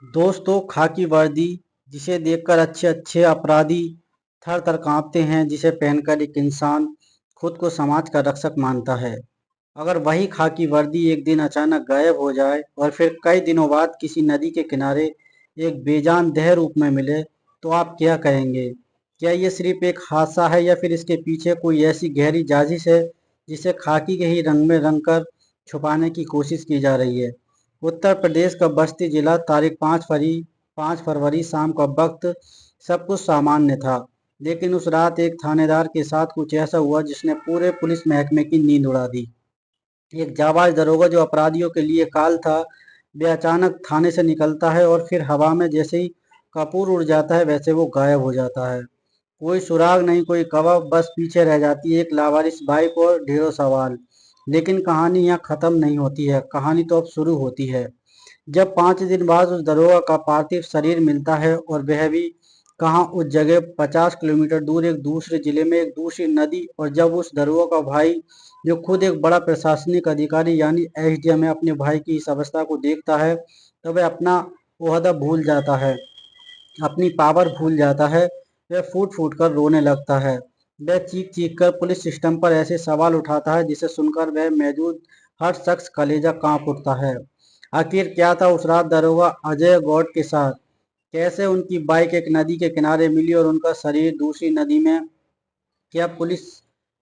दोस्तों, खाकी वर्दी जिसे देखकर अच्छे अच्छे अपराधी थर थर कांपते हैं, जिसे पहनकर एक इंसान खुद को समाज का रक्षक मानता है। अगर वही खाकी वर्दी एक दिन अचानक गायब हो जाए और फिर कई दिनों बाद किसी नदी के किनारे एक बेजान देह रूप में मिले, तो आप क्या कहेंगे? क्या ये सिर्फ एक हादसा है या फिर इसके पीछे कोई ऐसी गहरी साजिश है जिसे खाकी के ही रंग में रंग कर छुपाने की कोशिश की जा रही है? उत्तर प्रदेश का बस्ती जिला, तारीख 5 फरवरी शाम का वक्त सब कुछ सामान्य था। लेकिन उस रात एक थानेदार के साथ कुछ ऐसा हुआ जिसने पूरे पुलिस महकमे की नींद उड़ा दी। एक जाबाज दरोगा जो अपराधियों के लिए काल था, वे अचानक थाने से निकलता है और फिर हवा में जैसे ही कपूर उड़ जाता है वैसे वो गायब हो जाता है। कोई सुराग नहीं, कोई कबब, बस पीछे रह जाती है एक लावारिस बाइक और ढेरों सवाल। लेकिन कहानी यहाँ खत्म नहीं होती है, कहानी तो अब शुरू होती है। जब 5 दिन बाद उस दरोगा का पार्थिव शरीर मिलता है, और वह भी कहाँ, उस जगह 50 किलोमीटर दूर एक दूसरे जिले में एक दूसरी नदी। और जब उस दरोगा का भाई, जो खुद एक बड़ा प्रशासनिक अधिकारी यानी एसडीएम है, अपने भाई की इस अवस्था को देखता है, तो वह अपना ओहदा भूल जाता है, अपनी पावर भूल जाता है। वह फूट फूट कर रोने लगता है। वह चीख चीख कर पुलिस सिस्टम पर ऐसे सवाल उठाता है जिसे सुनकर वह मौजूद हर शख्स कलेजा कांप उठता है। आखिर क्या था उस रात दरोगा अजय गौड़ के साथ? कैसे उनकी बाइक एक नदी के किनारे मिली और उनका शरीर दूसरी नदी में? क्या पुलिस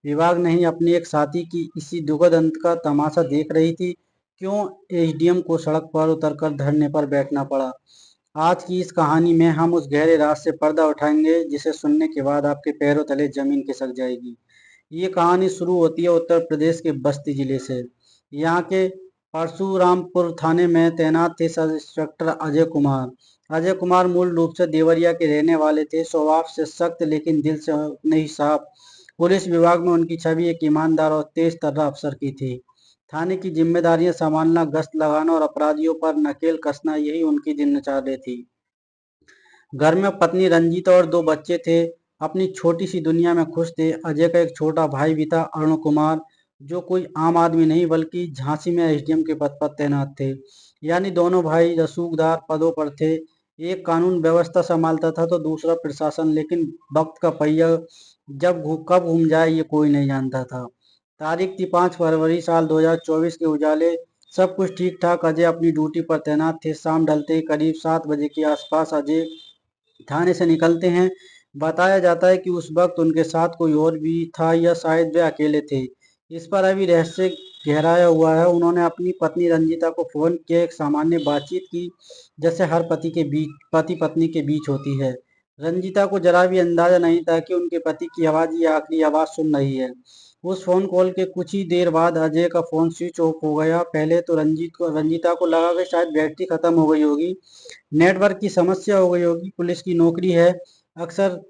विभाग नहीं अपने एक साथी की इसी दुखद अंत का तमाशा देख रही थी? क्यों एसडीएम को सड़क पर उतरकर धरने पर बैठना पड़ा? आज की इस कहानी में हम उस गहरे राज से पर्दा उठाएंगे जिसे सुनने के बाद आपके पैरों तले जमीन खिसक जाएगी। ये कहानी शुरू होती है उत्तर प्रदेश के बस्ती जिले से। यहाँ के परशुरामपुर थाने में तैनात थे सब इंस्पेक्टर अजय कुमार। अजय कुमार मूल रूप से देवरिया के रहने वाले थे, स्वभाव से सख्त लेकिन दिल से उतने ही साफ। पुलिस विभाग में उनकी छवि एक ईमानदार और तेज तर्रा अफसर की थी। थाने की जिम्मेदारियां संभालना, गश्त लगाना और अपराधियों पर नकेल कसना, यही उनकी दिनचर्या थी। घर में पत्नी रंजीता और 2 बच्चे थे। अपनी छोटी सी दुनिया में खुश थे। अजय का एक छोटा भाई भी था, अरुण कुमार, जो कोई आम आदमी नहीं बल्कि झांसी में एसडीएम के पद पर तैनात थे। यानी दोनों भाई रसूखदार पदों पर थे। एक कानून व्यवस्था संभालता था तो दूसरा प्रशासन। लेकिन वक्त का पहिया कब घूम जाए ये कोई नहीं जानता था। तारीख थी 5 फरवरी साल 2024 के उजाले। सब कुछ ठीक ठाक। अजय अपनी ड्यूटी पर तैनात थे। शाम ढलते ही करीब 7 बजे के आसपास अजय थाने से निकलते हैं। बताया जाता है कि उस वक्त उनके साथ कोई और भी था या शायद वे अकेले थे। इस पर अभी रहस्य गहराया हुआ है। उन्होंने अपनी पत्नी रंजीता को फोन किया, एक सामान्य बातचीत की, जैसे हर पति पत्नी के बीच होती है। रंजीता को जरा भी अंदाजा नहीं था कि उनके पति की आवाज ये आखिरी आवाज सुन रही है। उस फोन कॉल के कुछ ही देर बाद अजय का फोन स्विच ऑफ हो गया। पहले तो रंजीता को लगा कि शायद बैटरी खत्म हो गई होगी, नेटवर्क की समस्या हो गई होगी। पुलिस की नौकरी है, अक्सर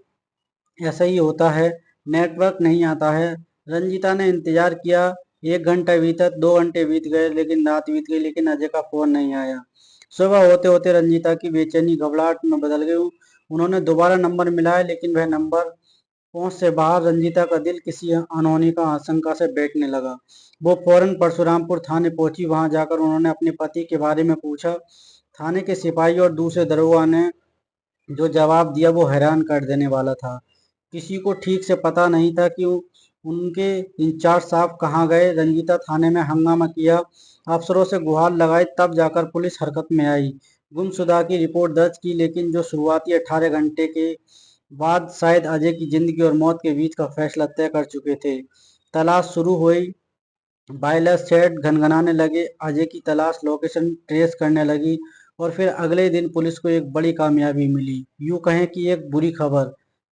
ऐसा ही होता है, नेटवर्क नहीं आता है। रंजीता ने इंतजार किया। 1 घंटा बीता, 2 घंटे बीत गए, लेकिन रात बीत गई, लेकिन अजय का फोन नहीं आया। सुबह होते होते रंजीता की बेचैनी घबराहट में बदल गई। उन्होंने दोबारा नंबर मिलाया, लेकिन वह नंबर पहुंच से बाहर। रंजीता का दिल किसी अनहोनी का आशंका से बैठने लगा। वो फौरन परशुरामपुर थाने पहुंची। वहां जाकर उन्होंने अपने पति के बारे में पूछा। थाने के सिपाही और दूसरे दरोगा ने जो जवाब दिया वो हैरान कर देने वाला था। किसी को ठीक से पता नहीं था कि उनके इंचार्ज साहब कहाँ गए। रंजीता थाने में हंगामा किया, अफसरों से गुहार लगाई, तब जाकर पुलिस हरकत में आई। गुमशुदा की रिपोर्ट दर्ज की, लेकिन जो शुरुआती 18 घंटे के बाद शायद अजय की जिंदगी और मौत के बीच का फैसला तय कर चुके थे। तलाश शुरू हुई। बायलर सेट घनघनाने लगे। अजय की तलाश लोकेशन ट्रेस करने लगी। और फिर अगले दिन पुलिस को एक बड़ी कामयाबी मिली, यूं कहें कि एक बुरी खबर।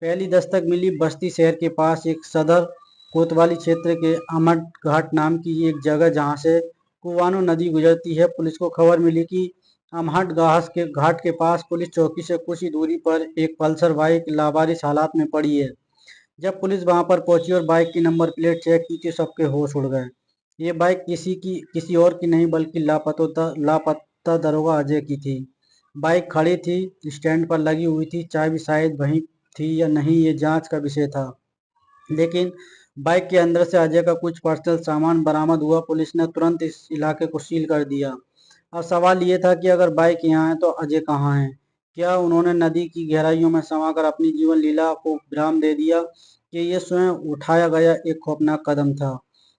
पहली दस्तक मिली बस्ती शहर के पास एक सदर कोतवाली क्षेत्र के अमट घाट नाम की एक जगह, जहां से कुवानो नदी गुजरती है। पुलिस को खबर मिली कि अमहट घाट के पास पुलिस चौकी से कुछ ही दूरी पर एक पल्सर बाइक लावारिस हालात में पड़ी है। जब पुलिस वहां पर पहुंची और बाइक की नंबर प्लेट चेक की तो सबके होश उड़ गए। ये बाइक किसी और की नहीं बल्कि लापता दरोगा अजय की थी। बाइक खड़ी थी, स्टैंड पर लगी हुई थी। चाबी शायद वहीं थी या नहीं, ये जांच का विषय था। लेकिन बाइक के अंदर से अजय का कुछ पर्सनल सामान बरामद हुआ। पुलिस ने तुरंत इस इलाके को सील कर दिया। अब सवाल ये था कि अगर बाइक यहाँ है तो अजय कहाँ है? क्या उन्होंने नदी की गहराइयों में समाकर अपनी जीवन लीला को विराम दे दिया कि ये स्वयं उठाया गया एक खौफनाक कदम था,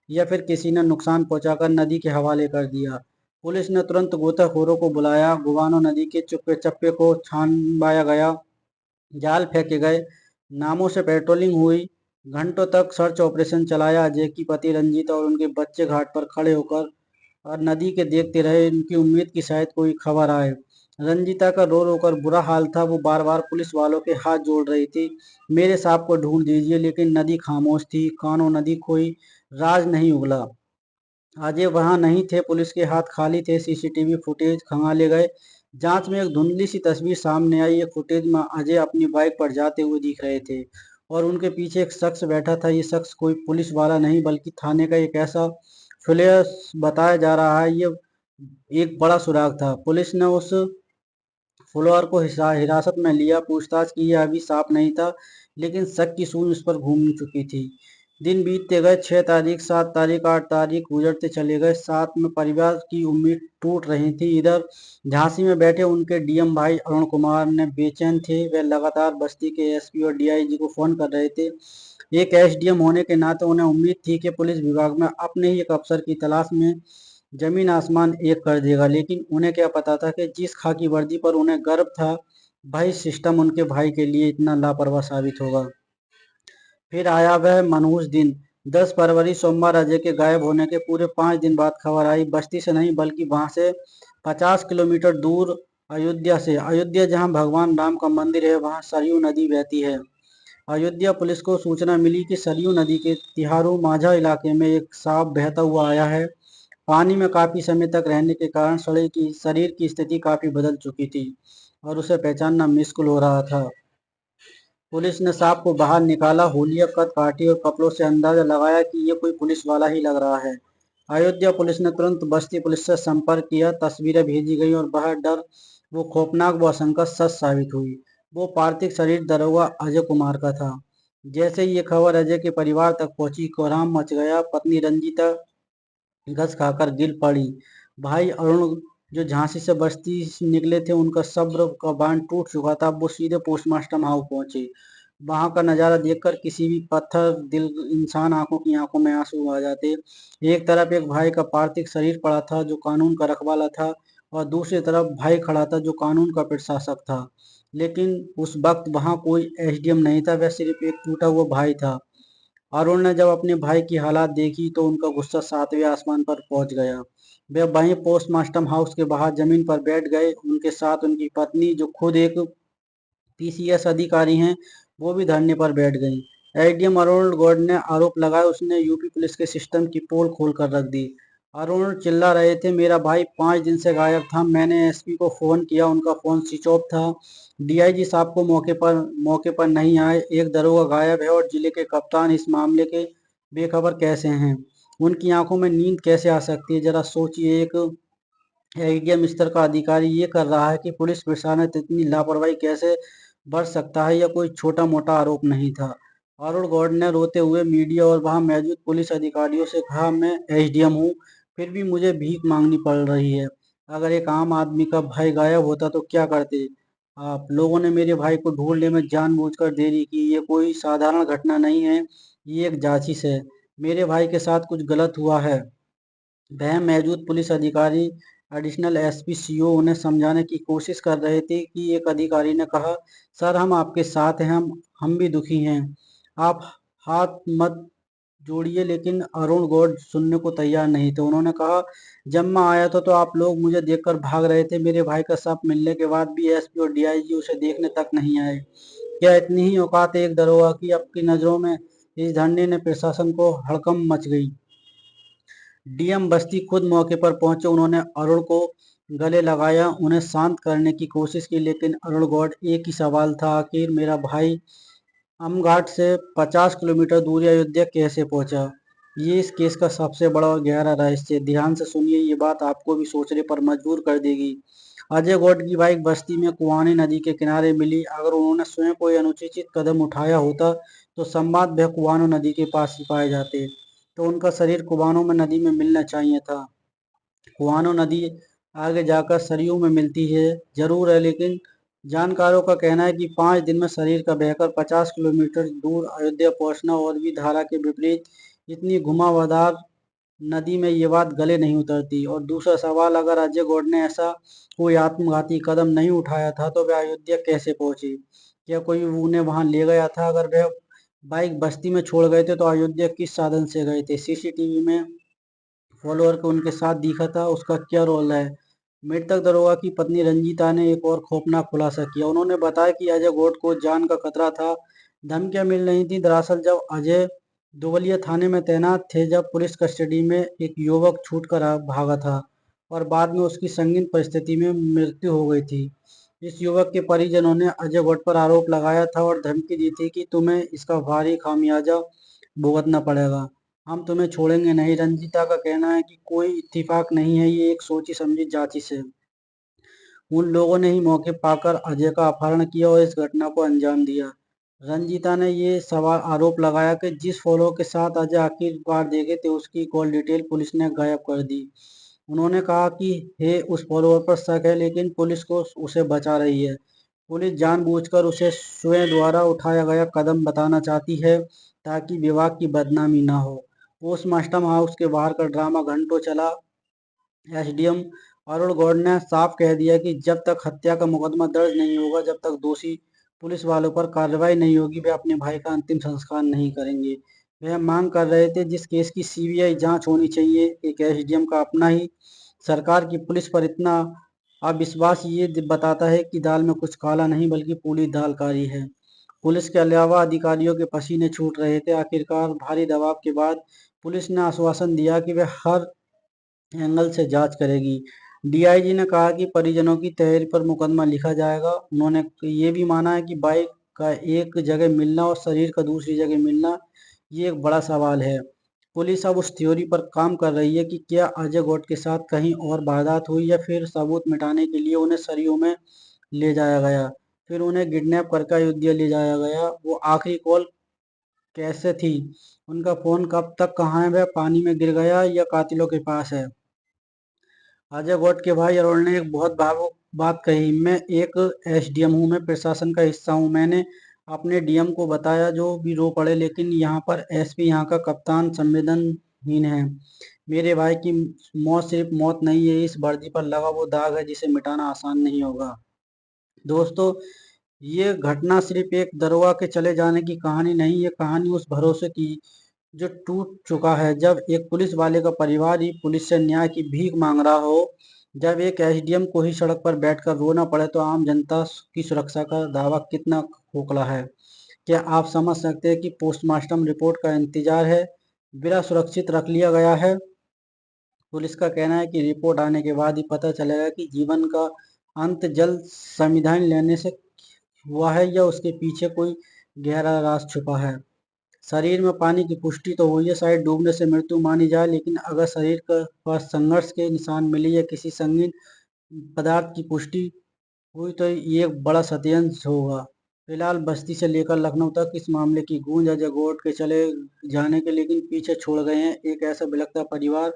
या फिर किसी ने नुकसान पहुंचाकर नदी के हवाले कर दिया? पुलिस ने तुरंत गोताखोरों को बुलाया, गुवानो नदी के चुप्पे चप्पे को छानवाया गया, जाल फेंके गए, नावों से पेट्रोलिंग हुई, घंटों तक सर्च ऑपरेशन चलाया। अजय की पति रंजीत और उनके बच्चे घाट पर खड़े होकर और नदी के देखते रहे, उनकी उम्मीद की शायद कोई खबर आए। रंजीता का रो रो कर बुरा हाल था, वो बार बार पुलिस वालों के हाथ जोड़ रही थी, मेरे सांप को ढूंढ दीजिए, लेकिन नदी खामोश थी, कानो नदी कोई राज नहीं उगला। अजय वहां नहीं थे, पुलिस के हाथ खाली थे, सीसीटीवी फुटेज खंगाले गए। जांच में एक धुंधली सी तस्वीर सामने आई। ये फुटेज में अजय अपनी बाइक पर जाते हुए दिख रहे थे और उनके पीछे एक शख्स बैठा था। ये शख्स कोई पुलिस वाला नहीं बल्कि थाने का एक ऐसा फ्लैश बताया जा रहा है। ये एक बड़ा सुराग था। पुलिस ने उस फ्लोर को हिरासत में लिया, पूछताछ की। यह अभी साफ नहीं था, लेकिन शक की सूंद उस पर घूम चुकी थी। दिन बीतते गए, 6 तारीख, 7 तारीख, 8 तारीख गुजरते चले गए। साथ में परिवार की उम्मीद टूट रही थी। इधर झांसी में बैठे उनके डीएम भाई अरुण कुमार ने बेचैन थे। वे लगातार बस्ती के एसपी और डीआईजी को फोन कर रहे थे। एक एसडीएम होने के नाते उन्हें उम्मीद थी कि पुलिस विभाग में अपने ही एक अफसर की तलाश में जमीन आसमान एक कर देगा, लेकिन उन्हें क्या पता था कि जिस खाकी वर्दी पर उन्हें गर्व था, भाई सिस्टम उनके भाई के लिए इतना लापरवाह साबित होगा। फिर आया वह मनहूस दिन। 10 फरवरी सोमवार, अजय के गायब होने के पूरे 5 दिन बाद खबर आई, बस्ती से नहीं बल्कि वहां से 50 किलोमीटर दूर, अयोध्या से। अयोध्या जहां भगवान राम का मंदिर है, वहां सरयू नदी बहती है। अयोध्या पुलिस को सूचना मिली कि सरयू नदी के तिहारू माझा इलाके में एक सांप बहता हुआ आया है। पानी में काफी समय तक रहने के कारण शरीर की स्थिति काफी बदल चुकी थी और उसे पहचानना मुश्किल हो रहा था। पुलिस ने सांप को बाहर निकाला, हुलिया कद काटी और कपड़ों से अंदाजा लगाया कि ये कोई पुलिस वाला ही लग रहा है। अयोध्या पुलिस ने तुरंत बस्ती पुलिस से संपर्क किया, तस्वीरें भेजी गई और वह डर, वो खौफनाक, वो आशंका सच साबित हुई। वो पार्थिव शरीर दरोगा अजय कुमार का था। जैसे ही ये खबर अजय के परिवार तक पहुंची, कोहराम मच गया। पत्नी रंजीता घस खाकर गिर पड़ी। भाई अरुण जो झांसी से बस्ती निकले थे, उनका सब्र का बांध टूट चुका था। अब वो सीधे पोस्टमास्टर हाउस पहुंचे। वहां का नजारा देखकर किसी भी पत्थर दिल इंसान की आंखों में आंसू आ जाते। एक तरफ एक भाई का पार्थिव शरीर पड़ा था जो कानून का रखवाला था, और दूसरी तरफ भाई खड़ा था जो कानून का प्रशासक था। लेकिन उस वक्त वहां कोई एसडीएम नहीं था, वह सिर्फ एक टूटा हुआ भाई था। अरुण ने जब अपने भाई की हालात देखी तो उनका गुस्सा 7वें आसमान पर पहुंच गया। वे वहीं पोस्टमास्टर हाउस के बाहर जमीन पर बैठ गए। उनके साथ उनकी पत्नी, जो खुद एक पीसीएस अधिकारी हैं, वो भी धरने पर बैठ गईं। एडीएम अरुण गौड़ ने आरोप लगाया, उसने यूपी पुलिस के सिस्टम की पोल खोल कर रख दी। अरुण चिल्ला रहे थे, मेरा भाई 5 दिन से गायब था, मैंने एसपी को फोन किया, उनका फोन स्विच ऑफ था। डीआईजी साहब को मौके पर नहीं आए। एक दरोगा गायब है और जिले के कप्तान इस मामले के बेखबर कैसे हैं? उनकी आंखों में नींद कैसे आ सकती है? जरा सोचिए, एक एडीएम स्तर का अधिकारी ये कर रहा है कि पुलिस प्रशासन इतनी लापरवाही कैसे बरत सकता है? यह कोई छोटा मोटा आरोप नहीं था। अरुण गौड़ ने रोते हुए मीडिया और वहां मौजूद पुलिस अधिकारियों से कहा, मैं एसडीएम हूँ, फिर भी मुझे भीख मांगनी पड़ रही है। अगर एक आम आदमी का भाई गायब होता तो क्या करते आप? लोगों ने मेरे भाई को ढूंढने में जानबूझकर देरी की। ये कोई साधारण घटना नहीं है, ये एक जांचिस है। मेरे भाई के साथ कुछ गलत हुआ है। वह मौजूद पुलिस अधिकारी, एडिशनल एसपी, सीओ उन्हें समझाने की कोशिश कर रहे थे कि एक अधिकारी ने कहा, सर हम आपके साथ हैं, हम भी दुखी हैं, आप हाथ मत जोड़िए। लेकिन अरुण गौड़ सुनने को तैयार नहीं थे। उन्होंने कहा, जब मैं आया था तो आप लोग मुझे देखकर भाग रहे थे। मेरे भाई का शव मिलने के बाद भी एसपी और डीआईजी उसे देखने तक नहीं आए। क्या इतनी ही औकात है एक दरोगा की? आपकी नजरों में इस धरने ने प्रशासन को हड़कंप मच गई। डीएम बस्ती खुद मौके पर पहुंचे। उन्होंने अरुण को गले लगाया, उन्हें शांत करने की कोशिश की, लेकिन अरुण गौड़ एक ही सवाल था, आखिर मेरा भाई अमघाट से 50 किलोमीटर दूर अयोध्या कैसे पहुंचा? ये इस केस का सबसे बड़ा और गहरा रहस्य है। ध्यान से सुनिए, ये बात आपको भी सोचने पर मजबूर कर देगी। अजय गौड़ की बाइक बस्ती में कुआनी नदी के किनारे मिली। अगर उन्होंने स्वयं कोई अनुचित कदम उठाया होता तो संवाद वह कुआनो नदी के पास ही पाए जाते, तो उनका शरीर कुआनो में नदी में मिलना चाहिए था। कुआनो नदी आगे जाकर सरयू में मिलती है। जरूर है, लेकिन जानकारों का कहना है कि 5 दिन में शरीर का बहकर 50 किलोमीटर दूर अयोध्या पहुंचना, और भी धारा के विपरीत इतनी घुमावदार नदी में ये बात गले नहीं उतरती। और दूसरा सवाल, अगर अजय गौड़ ने ऐसा कोई आत्मघाती कदम नहीं उठाया था तो वह अयोध्या कैसे पहुंचे? क्या कोई उन्हें वहां ले गया था? अगर वह बाइक बस्ती में छोड़ गए थे तो अयोध्या किस साधन से गए थे? सीसीटीवी में फॉलोअर को उनके साथ दिखा था, उसका क्या रोल है? मृतक दरोगा की पत्नी रंजीता ने एक और खौफनाक खुलासा किया। उन्होंने बताया कि अजय गोट को जान का खतरा था, धमकियां मिल रही थी। दरअसल जब अजय दुवलिया थाने में तैनात थे, जब पुलिस कस्टडी में एक युवक छूट कर भागा था और बाद में उसकी संगीन परिस्थिति में मृत्यु हो गई थी। इस युवक के परिजनों ने अजय गोट पर आरोप लगाया था और धमकी दी थी कि तुम्हें इसका भारी खामियाजा भुगतना पड़ेगा, हम तुम्हें छोड़ेंगे नहीं। रंजीता का कहना है कि कोई इत्तेफाक नहीं है, ये एक सोची समझी जांचिस है। उन लोगों ने ही मौके पाकर अजय का अपहरण किया और इस घटना को अंजाम दिया। रंजीता ने ये सवाल आरोप लगाया कि जिस फॉलो के साथ अजय आखिरी बार देखे थे उसकी कॉल डिटेल पुलिस ने गायब कर दी। उन्होंने कहा कि हे उस फॉलोअर पर शक है, लेकिन पुलिस को उसे बचा रही है। पुलिस जानबूझकर उसे स्वयं द्वारा उठाया गया कदम बताना चाहती है ताकि विभाग की बदनामी ना हो। पोस्टमास्टम हाउस के बाहर का ड्रामा घंटों चला। एसडीएम अरुण गौड़ ने साफ कह दिया कि जब तक हत्या का मुकदमा दर्ज नहीं होगा, जब तक दोषी पुलिस वालों पर कार्रवाई नहीं होगी, वे अपने भाई का अंतिम संस्कार नहीं करेंगे। वह मांग कर रहे थे जिस केस की सीबीआई जांच होनी चाहिए। एक एसडीएम का अपना ही सरकार की पुलिस पर इतना अविश्वास ये बताता है कि दाल में कुछ काला नहीं बल्कि पूरी दाल काली है। पुलिस के अलावा अधिकारियों के पसीने छूट रहे थे। आखिरकार भारी दबाव के बाद पुलिस ने आश्वासन दिया कि वह हर एंगल से जांच करेगी। डीआईजी ने कहा कि परिजनों की तहरीर पर मुकदमा लिखा जाएगा। उन्होंने ये भी माना है कि बाइक का एक जगह मिलना और शरीर का दूसरी जगह मिलना ये एक बड़ा सवाल है। पुलिस अब उस थ्योरी पर काम कर रही है कि क्या अजय गौड़ के साथ कहीं और वारदात हुई या फिर सबूत मिटाने के लिए उन्हें सरयू में ले जाया गया, फिर उन्हें किडनैप करके अयोध्या ले जाया गया। वो आखिरी कॉल कैसे थी, उनका फोन कब तक कहाँ है, वह पानी में गिर गया या कातिलों के पास है? अजय गौड़ के भाई अरुण ने एक बहुत भावुक बात कही। मैं एक एसडीएम हूँ, मैं प्रशासन का हिस्सा हूँ। मैंने अपने डीएम को बताया जो भी रो पड़े, लेकिन यहाँ पर एसपी, यहाँ का कप्तान संवेदनहीन है। मेरे भाई की मौत सिर्फ मौत नहीं है, इस वर्दी पर लगा वो दाग है जिसे मिटाना आसान नहीं होगा। दोस्तों, ये घटना सिर्फ एक दरोगा के चले जाने की कहानी नहीं, ये कहानी उस भरोसे की जो टूट चुका है। जब एक पुलिस वाले का परिवार ही पुलिस से न्याय की भीख मांग रहा हो, जब एक एसडीएम को ही सड़क पर बैठकर रोना पड़े, तो आम जनता की सुरक्षा का दावा कितना खोखला है। क्या आप समझ सकते हैं कि पोस्टमार्टम रिपोर्ट का इंतजार है, बिना सुरक्षित रख लिया गया है? पुलिस का कहना है कि रिपोर्ट आने के बाद ही पता चलेगा कि जीवन का अंत जल्द संविधान लेने से हुआ है या उसके पीछे कोई गहरा राज छुपा है। शरीर में पानी की पुष्टि तो हुई है, शायद डूबने से मृत्यु मानी जाए, लेकिन अगर शरीर पर संघर्ष के निशान मिले या किसी संगीन पदार्थ की पुष्टि हुई तो ये एक बड़ा षड्यंत्र होगा। फिलहाल बस्ती से लेकर लखनऊ तक इस मामले की गूंज अजय गौड़ के चले जाने के लेकिन पीछे छोड़ गए हैं एक ऐसा बिलखता परिवार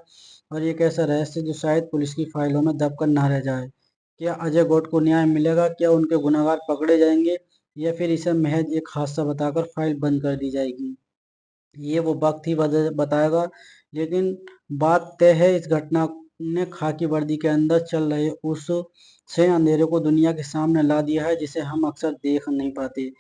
और एक ऐसा रहस्य जो शायद पुलिस की फाइलों में दबकर ना रह जाए। क्या अजय गौड़ को न्याय मिलेगा? क्या उनके गुनहगार पकड़े जाएंगे या फिर इसे महज एक हादसा बताकर फाइल बंद कर दी जाएगी? ये वो वक्त ही बताएगा, लेकिन बात तय है, इस घटना ने खाकी वर्दी के अंदर चल रहे उस से अंधेरे को दुनिया के सामने ला दिया है जिसे हम अक्सर देख नहीं पाते।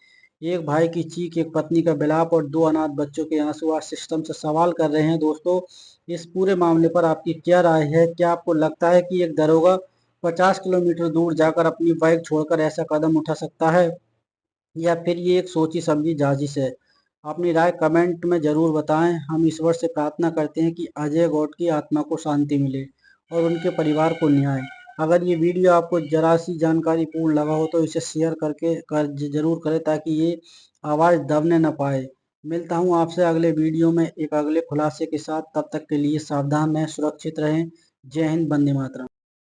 एक भाई की चीख, एक पत्नी का विलाप और दो अनाथ बच्चों के आंसू आज सिस्टम से सवाल कर रहे हैं। दोस्तों, इस पूरे मामले पर आपकी क्या राय है? क्या आपको लगता है कि एक दरोगा 50 किलोमीटर दूर जाकर अपनी बाइक छोड़कर ऐसा कदम उठा सकता है, या फिर ये एक सोची समझी साजिश है? अपनी राय कमेंट में जरूर बताएं। हम ईश्वर से प्रार्थना करते हैं कि अजय गौड़ की आत्मा को शांति मिले और उनके परिवार को न्याय। अगर ये वीडियो आपको जरा सी जानकारी पूर्ण लगा हो तो इसे शेयर जरूर करें ताकि ये आवाज़ दबने न पाए। मिलता हूँ आपसे अगले वीडियो में एक अगले खुलासे के साथ। तब तक के लिए सावधान रहें, सुरक्षित रहें। जय हिंद, वंदे मातरम।